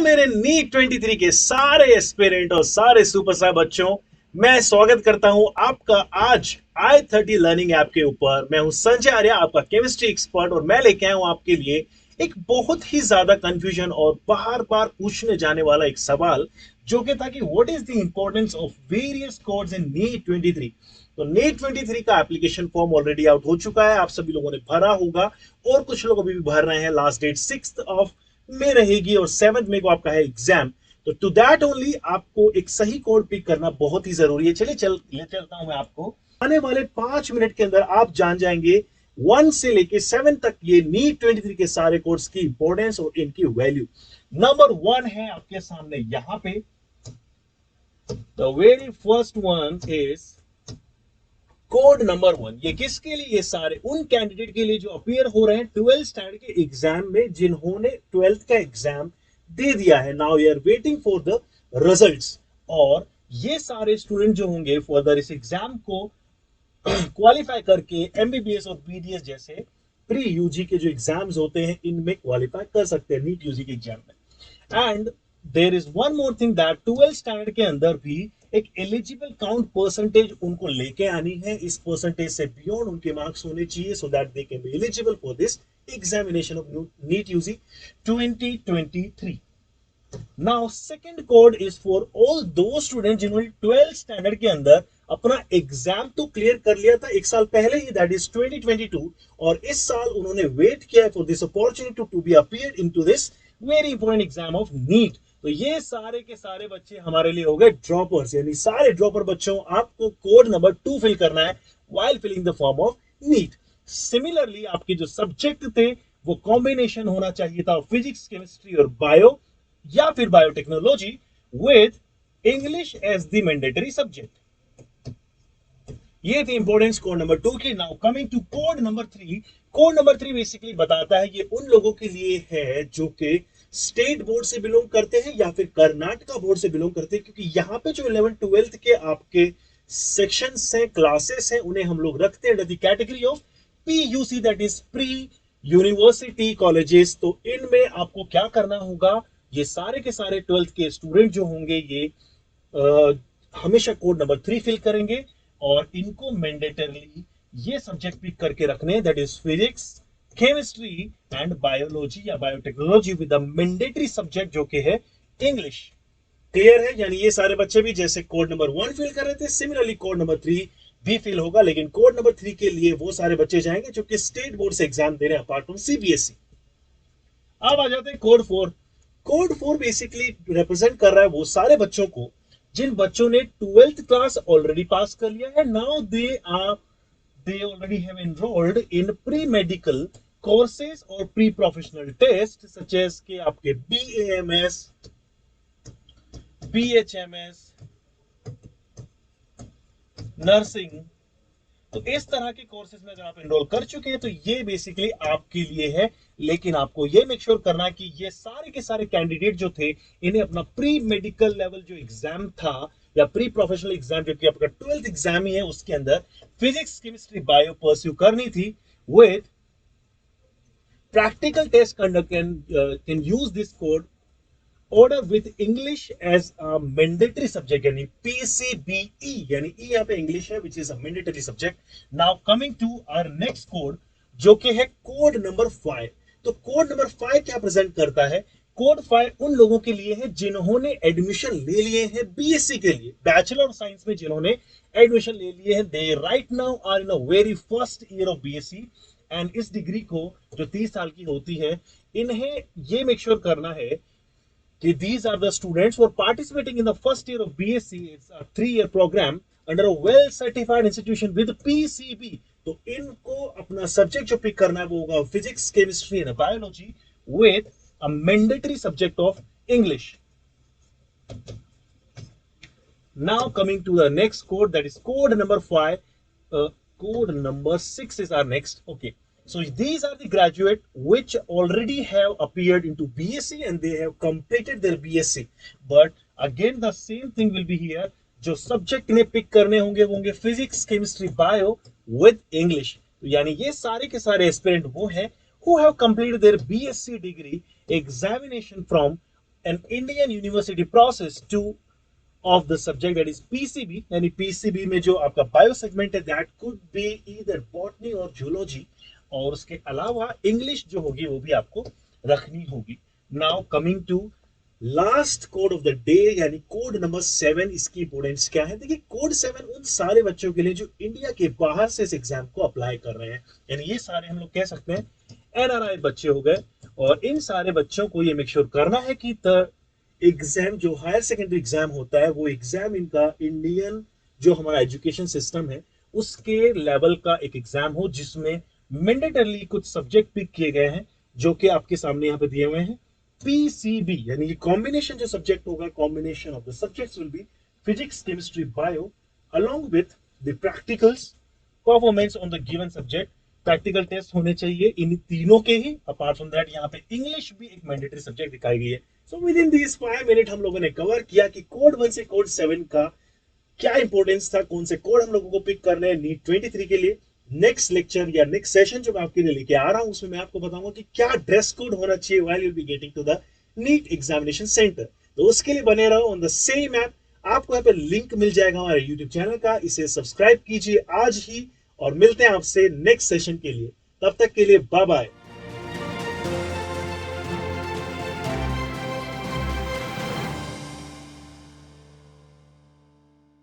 मेरे नीट 23 के सारे एस्पिरेंट और सारे सुपरस्टार बच्चों, मैं स्वागत करता हूं आपका आज i30 लर्निंग ऐप के ऊपर। मैं हूं संजय आर्य, आपका केमिस्ट्री एक्सपर्ट, और मैं लेके आया हूं आपके लिए एक बहुत ही ज्यादा कंफ्यूजन और बार बार पूछने जाने वाला एक सवाल, जो कि था कि what is the importance of various codes in NEET 23। तो नीट 23 का एप्लीकेशन फॉर्म ऑलरेडी आउट हो चुका है, आप सभी लोगों ने भरा होगा और कुछ लोग अभी भी भर रहे हैं। लास्ट डेट 6 ऑफ में रहेगी और 7 मई को आपका है एग्जाम। तो टू दैट ओनली आपको एक सही कोड पिक करना बहुत ही जरूरी है। चलिए ले चलता हूं मैं आपको। आने वाले 5 मिनट के अंदर आप जान जाएंगे 1 से लेके 7 तक ये नीट 23 के सारे कोड्स की इंपॉर्टेंस और इनकी वैल्यू। नंबर 1 है आपके सामने यहां पे। The very first one is code number 1। ये किसके लिए? ये सारे उन कैंडिडेट के लिए जो अपियर हो रहे हैं 12th स्टैंडर्ड के एग्जाम में, जिन्होंने 12th का एग्जाम दे दिया है। Now we are waiting for the results. और ये सारे स्टूडेंट जो होंगे फर्दर इस एग्जाम को क्वालिफाई करके एमबीबीएस और बीडीएस जैसे प्री यूजी के जो एग्जाम्स होते हैं इनमें क्वालिफाई कर सकते हैं नीट यूजी के एग्जाम में। And there is one more thing that 12th standard के अंदर भी एक एलिजिबल काउंट परसेंटेज उनको लेके आनी है। इस परसेंटेज से बियॉन्ड उनके मार्क्स होने चाहिए so that they can be eligible for this examination of NEET UG 2023। Now second code is for all दो स्टूडेंट जिन्होंने 12th स्टैंडर्ड के अंदर अपना एग्जाम तो क्लियर कर लिया था एक साल पहले ही, दैट इज 2022, और इस साल उन्होंने वेट किया for this opportunity to be appeared into this very important exam of NEET. तो ये सारे के सारे बच्चे हमारे लिए हो गए ड्रॉपर्स, यानी सारे ड्रॉपर बच्चों, आपको कोड नंबर 2 फिल करना है while filling the form of NEET. Similarly आपके जो सब्जेक्ट थे वो कॉम्बिनेशन होना चाहिए था फिजिक्स, केमिस्ट्री और बायो, या फिर biotechnology with English as the mandatory subject. ये थी इंपॉर्टेंस कोड नंबर 2 की। Now coming to code number 3। Code number 3 basically बताता है ये उन लोगों के लिए है जो कि स्टेट बोर्ड से बिलोंग करते हैं या फिर कर्नाटका बोर्ड से बिलोंग करते हैं, क्योंकि यहां पे जो 11th 12th के आपके सेक्शंस हैं, क्लासेस हैं, उन्हें हम लोग रखते हैं under the category of PUC, that is pre university colleges. तो इनमें आपको क्या करना होगा, ये सारे के सारे 12th के स्टूडेंट जो होंगे ये हमेशा कोड नंबर 3 फिल करेंगे और इनको मैंडेटरली ये सब्जेक्ट पिक करके रखने, that is physics, chemistry and biology या biotechnology with the mandatory subject जो कि है इंग्लिश। क्लियर है? यानी ये सारे बच्चे भी जैसे कोड नंबर 1 फिल कर रहे थे, सिमिलरली कोड नंबर 3 भी फिल होगा, लेकिन कोड नंबर 3 के लिए वो सारे बच्चे जाएंगे जो कि स्टेट बोर्ड से एग्जाम दे रहे हैं अपार्ट फ्रॉम सीबीएसई। अब आ जाते हैं कोड 4। कोड 4 बेसिकली रिप्रेजेंट कर रहा है वो सारे बच्चों को जिन बच्चों ने 12th क्लास ऑलरेडी पास कर लिया है। Now they already have enrolled in pre-medical courses or pre-professional tests such as के आपके BAMS, BHMS, नर्सिंग। तो इस तरह के कोर्सेज में अगर आप एनरोल कर चुके हैं तो ये बेसिकली आपके लिए है, लेकिन आपको ये मेक श्योर करना है कि ये सारे के सारे कैंडिडेट जो थे इन्हें अपना प्री मेडिकल लेवल जो एग्जाम था या प्री प्रोफेशनल एग्जाम जो कि आपका 12th एग्जाम ही है, उसके अंदर फिजिक्स, केमिस्ट्री, बायो परस्यू करनी थी with practical test conduct can use this code order with English as a mandatory subject, यानी PCBE, यानी E यहाँ पे English है which is a mandatory subject. Now coming to our next code जो कि है कोड नंबर 5। तो code number 5 क्या प्रेजेंट करता है? कोड 5 उन लोगों के लिए है जिन्होंने एडमिशन ले लिए हैं बीएससी के लिए, बैचलर ऑफ साइंस में जिन्होंने एडमिशन ले लिए हैं। They right now are in a very first year of BSc and इस डिग्री को जो 30 साल की होती है, इन्हें ये मेक श्योर करना है these are the students who are participating in the first year of BSc. It's a 3-year program under a well certified institution with PCB. तो इनको अपना सब्जेक्ट जो पिक करना है वो होगा physics, chemistry and biology with a mandatory subject of English. Now coming to the next code, that is code number 5. Code number 6 is our next. Okay. So these are the graduate which already have appeared into BSc and they have completed their BSc. But again the same thing will be here. जो subject इन्हें pick करने होंगे वो होंगे physics, chemistry, bio with English. तो यानी ये सारे के सारे एस्पिरेंट वो हैं who have completed their BSc degree examination from an Indian university process to of the subject that is PCB, यानी PCB में जो आपका बायो सेगमेंट है that could be either botany और zoology, और उसके अलावा इंग्लिश जो होगी वो भी आपको रखनी होगी. Now coming to last code of the day यानी कोड नंबर 7. इसकी इंपोर्टेंस क्या है? देखिए कोड 7 उन सारे बच्चों के लिए जो इंडिया के बाहर से इस एग्जाम को अप्लाई कर रहे हैं, यानी ये सारे हम लोग कह सकते हैं एनआरआई बच्चे हो गए. और इन सारे बच्चों को ये मेक श्योर करना है कि एग्जाम जो हायर सेकेंडरी एग्जाम होता है वो एग्जाम इनका इंडियन जो हमारा एजुकेशन सिस्टम है उसके लेवल का एक एग्जाम हो, जिसमें मैंडेटरली कुछ सब्जेक्ट पिक किए गए हैं जो कि आपके सामने यहाँ पे दिए हुए हैं. PCB यानी कि कॉम्बिनेशन जो सब्जेक्ट होगा, combination of the subjects will be physics, chemistry, bio along with the practicals performance on the given subject. Practical test होने चाहिए इन तीनों के ही. अपार्ट फ्रॉम दैट यहाँ पे इंग्लिश भी एक मैंडेटरी सब्जेक्ट दिखाई गई है. So with in this 5 minute हम लोगों ने कवर किया कि कोड 1 से कोड 7 का क्या इंपॉर्टेंस था, कौन से कोड हम लोगों को पिक करने हैं नीट 23 के लिए. नेक्स्ट लेक्चर या नेक्स्ट सेशन जो मैं आपके लिए लेके आ रहा हूं उसमें मैं आपको बताऊंगा कि क्या ड्रेस कोड होना चाहिए while you will be getting to the NEET examination centre. तो उसके लिए बने रहो ऑन द सेम ऐप. आपको यहाँ पे लिंक मिल जाएगा हमारे यूट्यूब चैनल का, इसे सब्सक्राइब कीजिए आज ही और मिलते हैं आपसे नेक्स्ट सेशन के लिए. तब तक के लिए बाय बाय.